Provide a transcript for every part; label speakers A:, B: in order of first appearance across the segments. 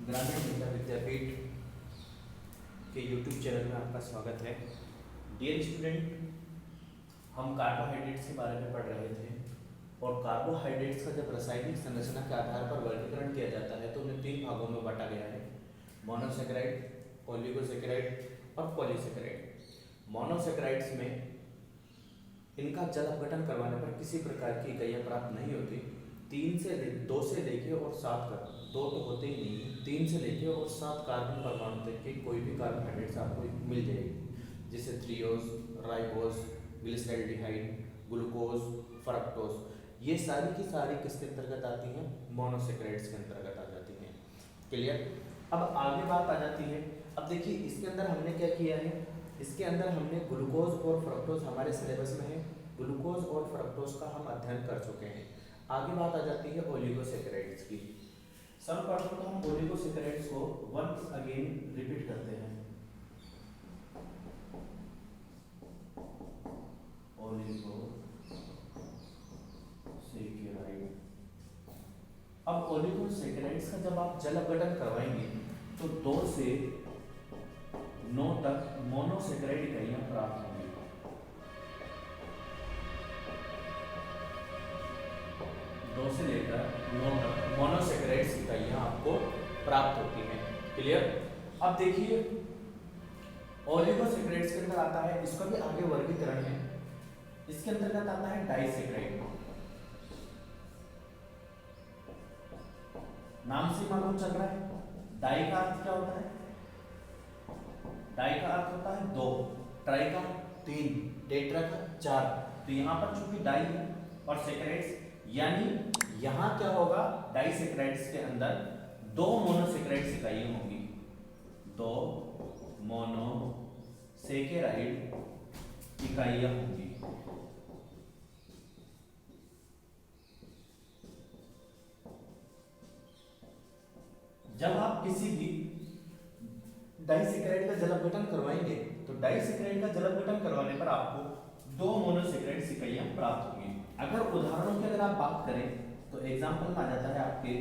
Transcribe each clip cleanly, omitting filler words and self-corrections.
A: ग्रामीण विद्या विद्यापीठ के YouTube channel में आपका स्वागत है। डियर स्टूडेंट, हम कार्बोहाइड्रेट्स के बारे में पढ़ रहे थे और कार्बोहाइड्रेट्स का जब रासायनिक संरचना के आधार पर वर्गीकरण किया जाता है तो उन्हें 3 भागों में बांटा गया है: मोनोसेकेराइड, ओलिगोसेकेराइड और पॉलीसेकेराइड। मोनोसेकेराइड्स में इनका जल अपघटन करवाने पर किसी प्रकार की इकाइयाँ प्राप्त नहीं होती। 2 से लेके और 7 तक, 2 तो होते ही नहीं है, 3 से लेके और 7 कार्बन परमाणु तक की कोई भी कार्बोहाइड्रेट्स आपको मिल जाएगी, जैसे थ्रियोज, राइबोज, ग्लिसरॉल्डिहाइड, ग्लूकोज, फ्रक्टोज। ये सारी की सारी किसके अंतर्गत आती हैं? मोनोसेकेराइड्स के अंतर्गत आ जाती हैं। क्लियर? अब आगे बात आ जाती है। अब देखिए इसके अंदर हमने क्या किया है, इसके अंदर हमने ग्लूकोज और फ्रक्टोज हमारे सिलेबस में है, ग्लूकोज और फ्रक्टोज का हम अध्ययन कर चुके हैं। आगे बात आ जाती है ओलिगोसेकेराइड्स की। सर्वप्रथम हम ओलिगोसेकेराइड्स को वंस अगेन रिपीट करते हैं। ओलिगोसेकेराइड। अब ओलिगोसेकेराइड्स का जब आप जल अपघटन करवाएंगे तो 2 से 9 तक मोनोसेकेराइड इकाइयां प्राप्त होंगी। 2 से लेकर 9 तक मोनोसेकेराइड्स इकाइयां आपको प्राप्त होती हैं। क्लियर? अब देखिए ओलिगोसेकेराइड्स के अंदर आता है, इसका भी आगे वर्गीकरण है। इसके अंतर्गत आता है डाइसेकेराइड। नाम से मालूम चल रहा है, डाई का अर्थ क्या होता है? डाई का अर्थ होता है 2, ट्राई का 3, टेट्रा का 4। तो यहाँ पर चूंकि डाई है और सेकेराइड्स, यानी यहाँ क्या होगा, डाइसेकेराइड्स के अंदर 2 मोनोसेकेराइड्स इकाइयां होंगी, 2 मोनोसेकेराइड इकाइयां होंगी। जब आप किसी भी डाइसेकेराइड का जल अपघटन करवाएंगे तो डाइसेकेराइड का जल अपघटन करवाने पर आपको 2 मोनोसेकेराइड इकाइयां प्राप्त होंगी। अगर उदाहरणों की अगर आप बात करें तो एग्जांपल में आ जाता है आपके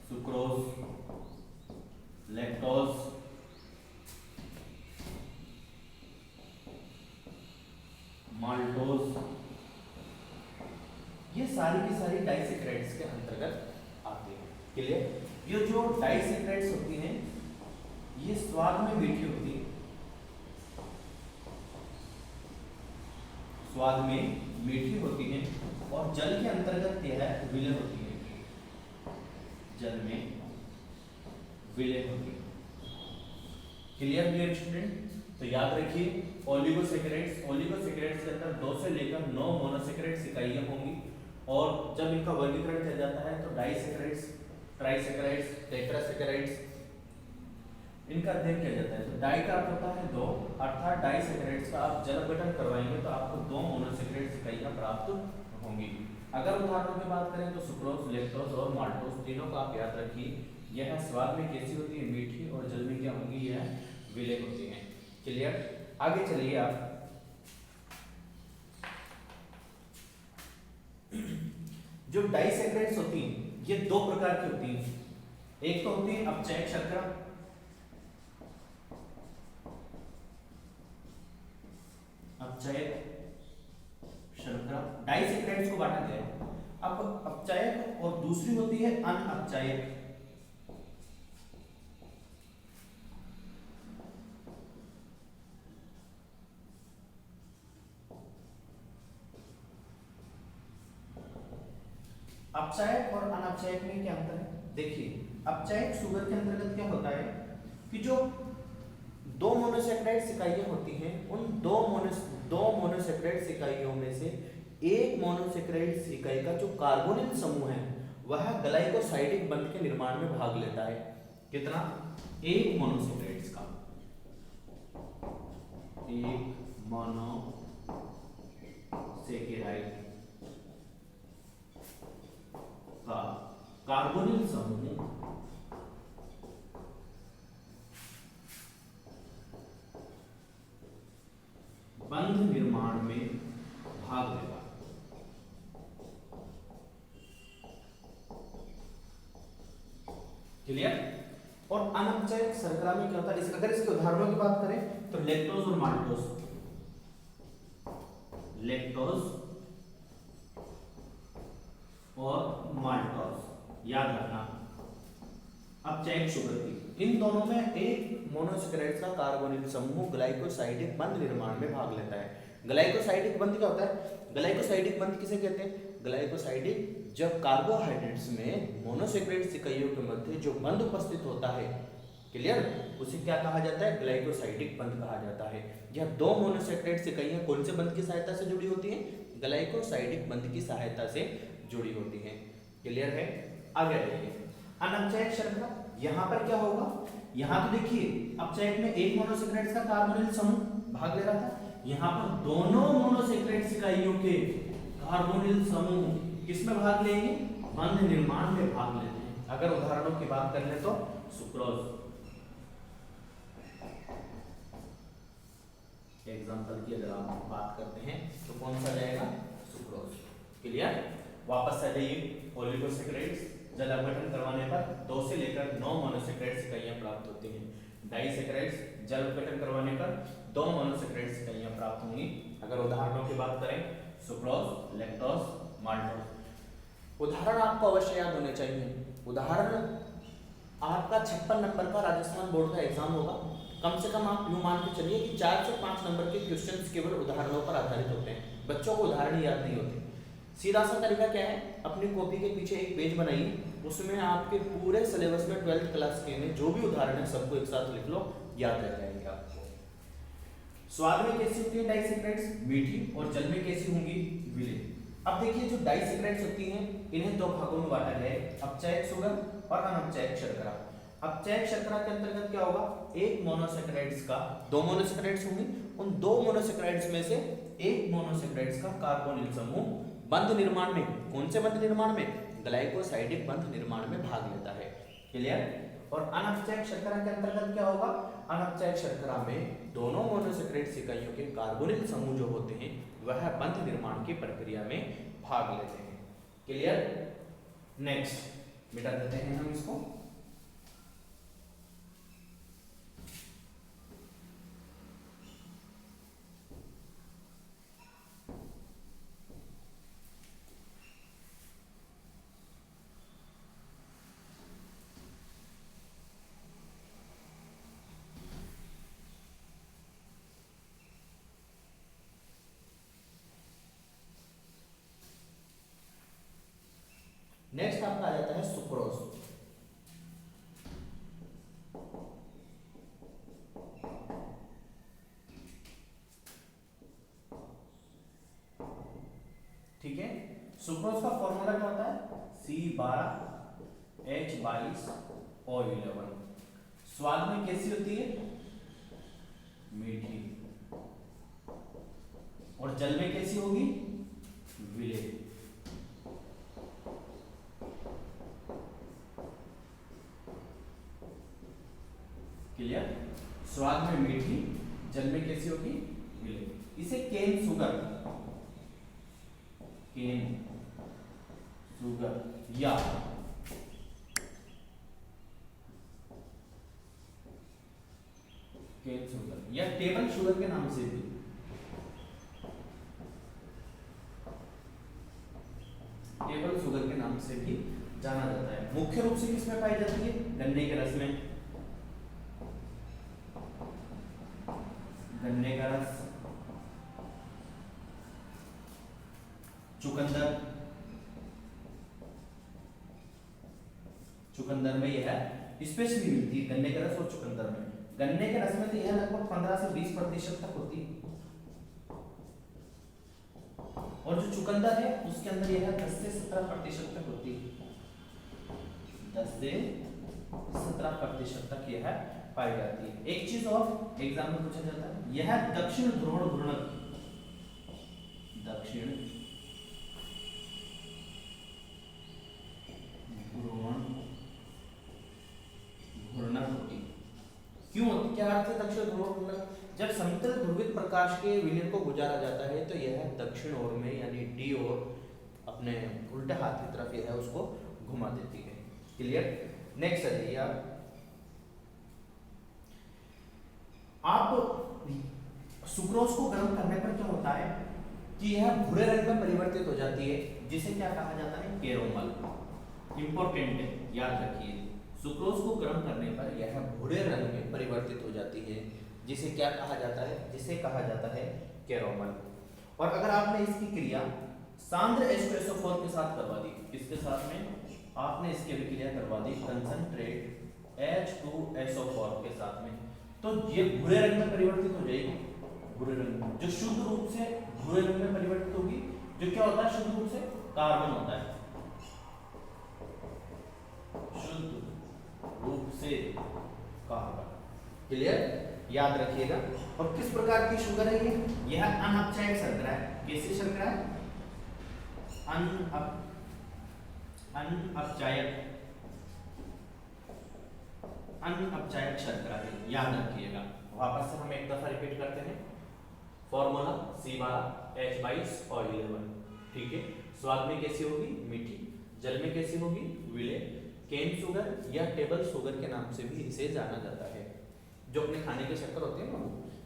A: सुक्रोज, लैक्टोज, माल्टोज, ये सारी की सारी डाइसेकेराइड्स के अंतर्गत आते हैं। क्लियर? ये जो डाइसेकेराइड्स होती हैं ये स्वाद में मीठी होती है, स्वाद में मीठी होती है और जल के अंतर्गत यह विलय होती है, जल में विलय होती है। Clear dear student? तो याद रखिए ओलिगोसेकेराइड्स के अंदर 2 से लेकर 9 मोनोसेकेराइड्स इकाइयां होंगी और जब इनका वर्गीकरण किया जाता है तो डाइसेकेराइड्स, ट्राइसेकेराइड्स, टेट्रासेकेराइड्स इनका अध्ययन किया जाता है। तो डाई का अर्थ होता है 2, अर्थात डाइसेकेराइड्स का आप जल अपघटन करवाएंगे तो आपको 2 मोनोसेकेराइड्स इकाइयां प्राप्त होंगी। अगर उदाहरणों की बात करें तो सुक्रोज, लैक्टोज और माल्टोज तीनों को आप याद रखिए, यह स्वाद में कैसी होती है? मीठी, और जल में क्या होंगी? यह विलय होती हैं। क्लियर? आगे चलिए आप। जो डाइसेकेराइड्स होती हैं ये 2 प्रकार की होती हैं। एक तो होती है अपचयक शर्करा, अपचयक शर्करा, डाइसेकेराइड्स को बांटा गया है। अब अपचयक और दूसरी होती है अनअपचयक। अपचयक और अनअपचयक में क्या अंतर है? देखिए अपचयक शुगर के अंतर्गत क्या होता है कि जो 2 मोनोसेकेराइड्स इकाइयां होती हैं उन 2 मोनोसेकेराइड्स इकाइयों में से एक मोनोसेकेराइड्स इकाई का जो कार्बोनिल समूह है वह ग्लाइकोसाइडिक बंध के निर्माण में भाग लेता है। कितना? एक मोनोसेकेराइड्स का, एक मोनोसेकेराइड का कार्बोनिल समूह बंध निर्माण में भाग लेगा। क्लियर? और अनअपचयक शर्करा में क्या होता है, अगर इसके उदाहरणों की बात करें तो लैक्टोज और माल्टोज, लैक्टोज और माल्टोज याद रखना। अपचयक शुगर की, इन दोनों में एक मोनोसैकेराइड्स का कार्बोनिल समूह ग्लाइकोसाइडिक बंध निर्माण में भाग लेता है। ग्लाइकोसाइडिक बंध क्या होता है, ग्लाइकोसाइडिक बंध किसे कहते हैं, ग्लाइकोसाइडिक जब कार्बोहाइड्रेट्स में मोनोसैकेराइड्स इकाइयों के मध्य जो बंध उपस्थित होता है, क्लियर, उसे क्या कहा जाता है, ग्लाइकोसाइडिक बंध कहा जाता है। यह दो मोनोसैकेराइड्स इकाइयां कौन से बंध की सहायता से जुड़ी होती हैं, ग्लाइकोसाइडिक बंध की सहायता से जुड़ी होती हैं। क्लियर है, आगे देखिए अनअपचयक शर्करा, यहाँ पर क्या होगा, यहाँ तो देखिए अपचयक में एक मोनोसैकेराइड्स का कार्बोनिल समूह भाग ले रहा था, यहाँ पर दोनों मोनोसैकेराइड्स इकाइयों के कार्बोनिल समूह किसमें भाग लेंगे, बंध निर्माण में भाग लेते हैं। अगर उदाहरणों की बात कर ले तो सुक्रोज, एग्जांपल की अगर आप बात करते हैं तो कौन सा जाएगा, सुक्रोज। क्लियर, वापस आ जाइए, ओलिगोसैकेराइड्स जल अपघटन करवाने पर 2 से लेकर 9 मोनोसैकेराइड्स इकाइयां प्राप्त होती हैं। डाइसैकेराइड्स जल अपघटन करवाने पर 2 मोनोसैकेराइड्स इकाइयां प्राप्त होंगी। अगर उदाहरणों की बात करें सुक्रोज, लैक्टोज, माल्टोज। उदाहरण आपको अवश्य याद होने चाहिए। उदाहरण आपका 56 नंबर का राजस्थान बोर्ड का एग्जाम होगा, कम से कम आप यूं मान के चलिए कि 4 से 5 नंबर के क्वेश्चंस केवल उदाहरणों पर आधारित होते हैं। बच्चों को उदाहरण याद नहीं होते। सीधा सा तरीका क्या है, अपनी कॉपी के पीछे एक पेज बनाइए, उसमें आपके पूरे सिलेबस में 12th क्लास के में जो भी उदाहरण है सबको एक साथ लिख लो, याद रह जाएंगे आपको। स्वाद में कैसी होती है डाइसैकेराइड्स, मीठी, और जल में कैसी होंगी, विलीन। अब देखिए जो डाइसैकेराइड्स होती हैं इन्हें 2 भागों में बांटा गया है, अपचयक शुगर और अनअपचयक शर्करा। अपचयक शर्करा के अंतर्गत क्या होगा, एक मोनोसैकेराइड्स का, 2 मोनोसैकेराइड्स होंगे, उन 2 मोनोसैकेराइड्स में से एक मोनोसैकेराइड्स का कार्बोनिल समूह बंध निर्माण में, कौन से बंध निर्माण में, ग्लाइकोसाइडिक बंध निर्माण में भाग लेता है। क्लियर, और अनअपचयक शर्करा के अंतर्गत क्या होगा, अनअपचयक शर्करा में दोनों मोनोसैकेराइड्स इकाइयों के कार्बोनिल समूह जो होते हैं वह बंध निर्माण की प्रक्रिया में भाग लेते हैं। क्लियर, नेक्स्ट मिटा देते हैं हम इसको। नेक्स्ट आपका आ जाता है सुक्रोज। ठीक है, सुक्रोज का फॉर्मूला क्या होता है, C12H22O11। स्वाद में कैसी होती है, मीठी, और जल में कैसी होगी, विलेय। क्लियर, स्वाद में मीठी, जल में कैसी होगी, विलेय। इसे केन शुगर, केन शुगर या केन शुगर या टेबल शुगर के नाम से भी, टेबल शुगर के नाम से भी जाना जाता है। मुख्य रूप से किसमें पाई जाती है, गन्ने के रस में, गन्ने का रस, चुकंदर, चुकंदर में यह स्पेशली मिलती है, गन्ने का रस और चुकंदर में। गन्ने के रस में तो यह लगभग 15 से 20% तक होती है, और जो चुकंदर है उसके अंदर यह 10 से 17% तक होती है, 10 से 17% तक यह पाई जाती है। एक चीज और एग्जाम में पूछा जाता है, यह दक्षिण ध्रुव घूर्णक, दक्षिण घूर्णक होती है। क्यों होती, क्या अर्थ है दक्षिण ध्रुव घूर्णक, जब समतल ध्रुवित प्रकाश के विलयन को गुजारा जाता है तो यह दक्षिण ओर में यानी डी ओर अपने उल्टे हाथ की तरफ यह उसको घुमा देती है। क्लियर, नेक्स्ट आ जाइए आप, आप सुक्रोज को गर्म करने पर क्या होता है कि यह भूरे रंग में परिवर्तित हो जाती है, जिसे क्या कहा जाता है, कैरोमल। इंपॉर्टेंट है, याद रखिए, सुक्रोज को गर्म करने पर यह भूरे रंग में परिवर्तित हो जाती है, जिसे क्या कहा जाता है, जिसे कहा जाता है कैरोमल। और अगर आपने इसकी क्रिया सांद्र H2SO4 के साथ करवा दी, किसके साथ में, आपने इसकी अभिक्रिया करवा दी कंसंट्रेट H2SO4 के साथ में, तो ये भूरे रंग में परिवर्तित हो जाएगी। भूरे रंग में जो शुद्ध रूप से भूरे रंग में परिवर्तित होगी, जो क्या होता है शुद्ध रूप से, कार्बन होता है, शुद्ध रूप से कार्बन। क्लियर, याद रखिएगा। और किस प्रकार की शुगर है ये, यह अनअपचायक शर्करा है। कैसी शर्करा है, अनअपचायक शर्करा है, याद रखिएगा। वापस से हम एक दफा रिपीट करते हैं, फॉर्मूला C12H22 और 11, ठीक है। स्वाद में कैसी होगी, मीठी। जल में कैसी होगी, विलेय। केन शुगर या टेबल शुगर के नाम से भी इसे जाना जाता है। जो अपने खाने के शक्कर होते हैं ना,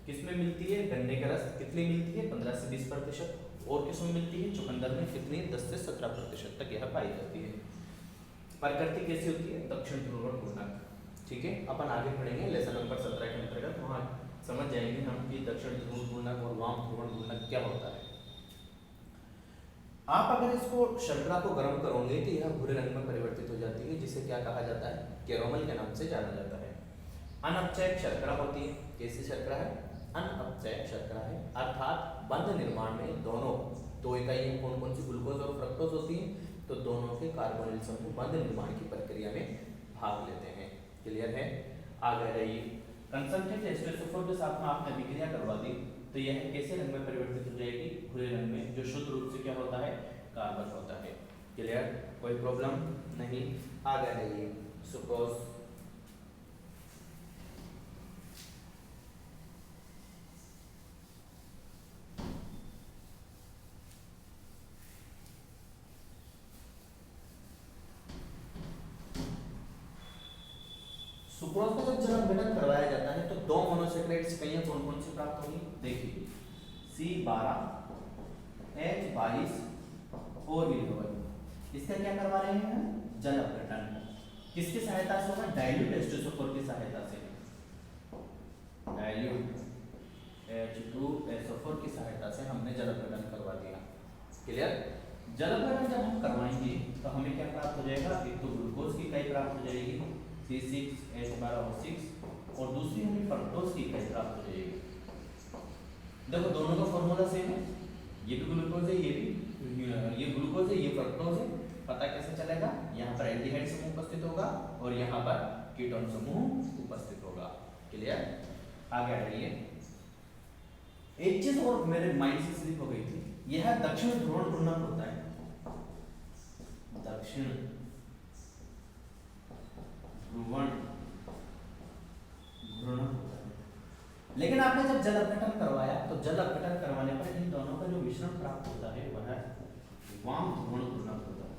A: किसमें मिलती है, गन्ने का रस, कितनी मिलती है, 15 से 20%। और किसमें मिलती है, चुकंदर में कितनी, 10 से 17% तक यह पाई जाती है। प्रकृति कैसी होती है, दक्षिण ध्रुव पूर्णक, ठीक है। अपन आगे पढ़ेंगे लेसन नंबर 17 के अंतर्गत, वहाँ समझ जाएंगे हम कि दक्षिण ध्रुव पूर्णक और वाम ध्रुव पूर्णक क्या होता है। आप अगर इसको शर्करा को गर्म करोगे तो यह भूरे रंग में परिवर्तित हो जाती है, जिसे क्या कहा जाता है, कैरोमल के नाम से जाना जाता है। अनअपचायक शर्करा होती है, कैसी शर्करा है, अनअपचायक शर्करा है, अर्थात बंध निर्माण में दोनों दो इकाइयां कौन कौन सी, ग्लूकोज और फ्रक्टोज होती हैं, तो दोनों के कार्बोनिल समूह बंध निर्माण की प्रक्रिया में भाग लेते हैं। क्लियर है, आगे रहिए। कंसंट्रेट H2SO4 के साथ में आपने अभिक्रिया करवा दी, तो यह कैसे रंग में परिवर्तित हो जाएगी, भूरे रंग में, जो शुद्ध रूप से क्या होता है, कार्बन होता है। क्लियर, कोई प्रॉब्लम नहीं, आगे रहिए। सुक्रोज, सुक्रोज का जब जल अपघटन करवाया जाता है तो दो मोनोसेक्राइड इकाइयां कौन कौन सी प्राप्त होंगी, देखिए C12H22 और 11। इसका क्या करवा रहे हैं, जल अपघटन। किसकी सहायता से होगा, डाइल्यूट H2SO4 की सहायता से, डाइल्यूट H2SO4 की सहायता से हमने जल अपघटन करवा दिया। क्लियर, जल अपघटन जब हम करवाएंगे तो हमें क्या प्राप्त हो जाएगा, एक तो ग्लूकोज की इकाई प्राप्त हो जाएगी C6H12O6, और दूसरी हमें फ्रक्टोज की इकाई प्राप्त हो जाएगी। देखो दोनों का फॉर्मूला सेम है, ये भी ग्लूकोज है, ये ग्लूकोज है, ये फ्रक्टोज है। पता कैसे चलेगा, यहाँ पर एल्डिहाइड समूह उपस्थित होगा और यहाँ पर कीटोन समूह उपस्थित होगा। क्लियर, आगे बढ़िए। एक चीज और मेरे माइंड से स्लिप हो गई थी, यह दक्षिण ध्रुवण पूर्णक होता है, दक्षिण ध्रुवण घूर्णक होता है। लेकिन आपने जब जल अपघटन करवाया तो जल अपघटन करवाने पर इन दोनों का जो मिश्रण प्राप्त होता है वह वाम ध्रुवण घूर्णक होता है।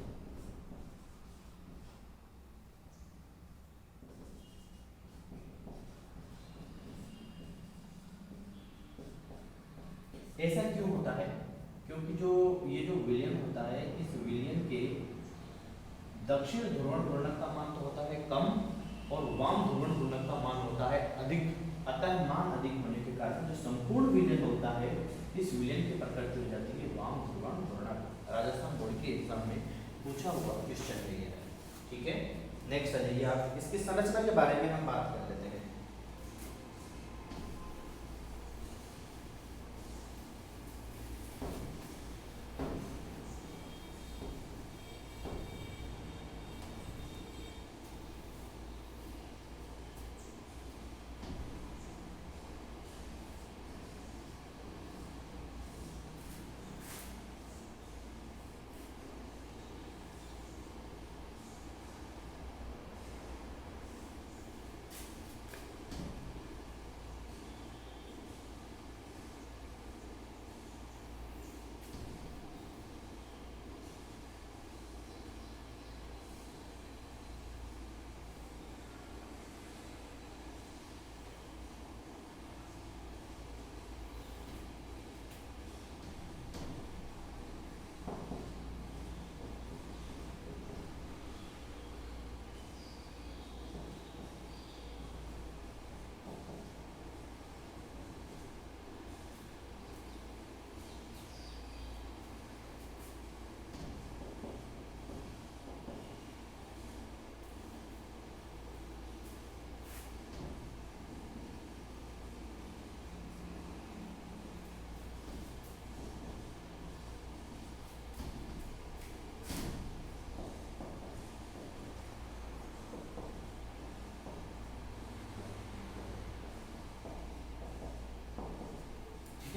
A: ऐसा क्यों होता है, क्योंकि जो ये जो विलयन होता है, इस विलयन के दक्षिण ध्रुवण घूर्णक का मान तो होता है कम और वाम ध्रुवण घूर्णक का मान होता है अधिक। अतः मान अधिक होने के कारण जो संपूर्ण विलयन होता है, इस विलयन की प्रकृति हो जाती है वाम ध्रुवण घूर्णक। राजस्थान बोर्ड के एग्जाम में पूछा हुआ क्वेश्चन है ये, ठीक है। नेक्स्ट आ जाइए आप, इसकी संरचना के बारे में हम बात कर लेते हैं।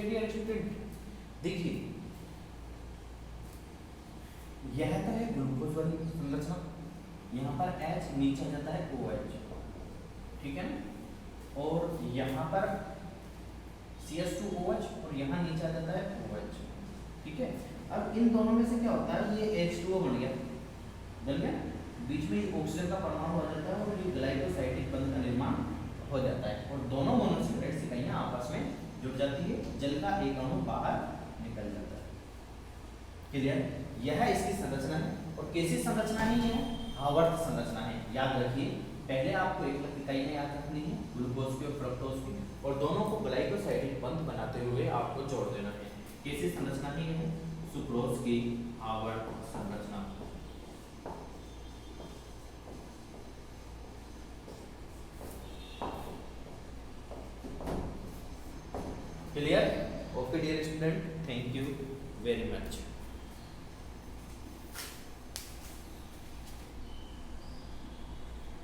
A: ठीक है डियर स्टूडेंट, देखिए यह तो है ग्लूकोज वाली संरचना, यहाँ पर H नीचे आ जाता है OH, ठीक है ना, और यहाँ पर CH2OH और यहाँ नीचे आ जाता है OH, ठीक है। अब इन दोनों में से क्या होता है, ये H2O बन गया, बन गया, बीच में ऑक्सीजन का परमाणु आ जाता है और ये ग्लाइकोसाइडिक बंध का निर्माण हो जाता है और दोनों मोनोसैकेराइड्स इकाइयां आपस में जुड़ जाती है, जल का एक अणु बाहर निकल जाता है। क्लियर, यह इसकी संरचना है और कैसी संरचना है, ये आवर्त संरचना है। याद रखिए, पहले आपको एक इकाइयां याद रखनी है, ग्लूकोज की और फ्रक्टोज की, और दोनों को ग्लाइकोसाइडिक बंध बनाते हुए आपको जोड़ देना है। कैसी संरचना है ये, सुक्रोज की आवर्त संरचना। Clear, okay dear student, thank you very much.